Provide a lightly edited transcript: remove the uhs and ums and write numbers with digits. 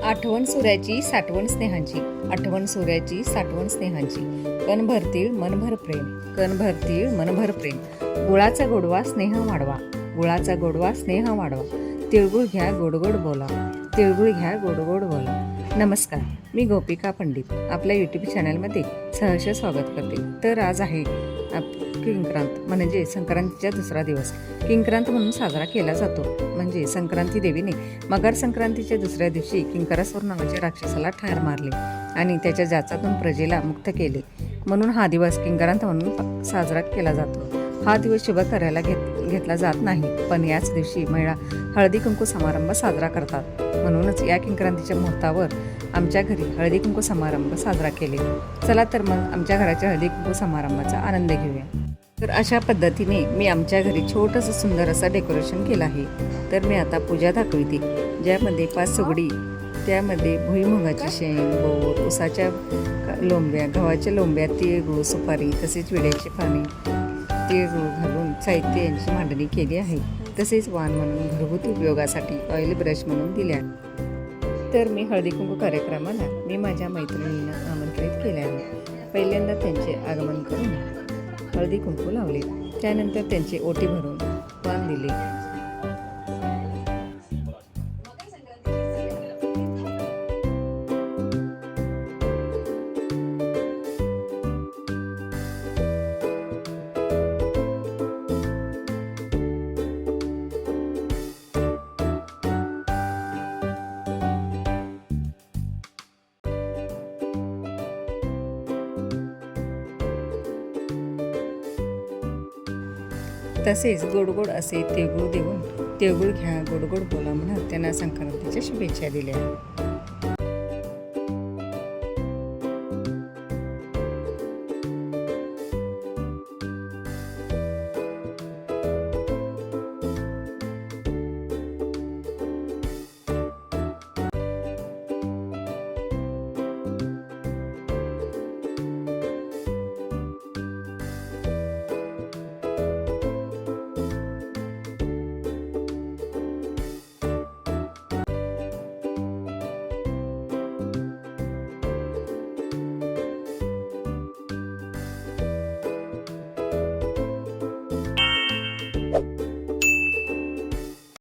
आठवण सूर्याची साठवण स्नेहाची, आठवण सूर्याची साठवण स्नेहाची. कण भरतील मनभर प्रेम, कण भरतील मनभर प्रेम. गुळाचा गोडवा स्नेह वाढवा, गुळाचा गोडवा स्नेह वाढवा. तिळगुळ घ्या गोडगोड बोला, तिळगुळ घ्या गोडगोड बोला. नमस्कार, मी गोपिका पंडित आपल्या यूट्यूब चॅनलमध्ये सहर्ष स्वागत करते. तर आज आहे किंक्रांत म्हणजे संक्रांतीचा दुसरा दिवस. किंक्रांत म्हणून साजरा केला जातो. म्हणजे संक्रांती देवीने मकर संक्रांतीच्या दुसऱ्या दिवशी किंकरासुर नावाच्या राक्षसाला ठार मारले आणि त्याच्या जाचातून प्रजेला मुक्त केले. म्हणून हा दिवस किंक्रांत म्हणून साजरा केला जातो. हा दिवस शुभ कार्याला घेतला जात नाही, पण याच दिवशी महिला हळदी कुंकू समारंभ साजरा करतात. म्हणूनच या किंक्रांतीच्या मुहूर्तावर आमच्या घरी हळदी कुंकू समारंभ साजरा केले. चला तर मग आमच्या घराच्या हळदी कुंकू समारंभाचा आनंद घेऊया. तर अशा पद्धतीने मी आमच्या घरी छोटंसं सुंदर असं डेकोरेशन केलं आहे. तर मी आता पूजा दाखवते, ज्यामध्ये 5 सुगडी, त्यामध्ये भुईमुगाची शेंग, बोर, उसाच्या लोंब्या, गव्हाच्या लोंब्या, तिळगुळ, सुपारी, तसेच विड्याची पाने, तिळगुळ घालून साहित्य यांची मांडणी केली आहे. तसेच वाण म्हणून घरगुती उपयोगासाठी ऑइल ब्रश म्हणून दिले आहे. तर मी हळदी कुंकू कार्यक्रमाला मी माझ्या मैत्रिणींना आमंत्रित केले आहे. पहिल्यांदा त्यांचे आगमन करून हळदी कुंकू लावले, त्यानंतर त्यांचे ओटी भरून वाण दिले. तसेच गोडगोड असे तिळगुळ देऊन तिळगुळ घ्या गोडगोड बोला म्हणत त्यांना संक्रांतीच्या शुभेच्छा दिल्या.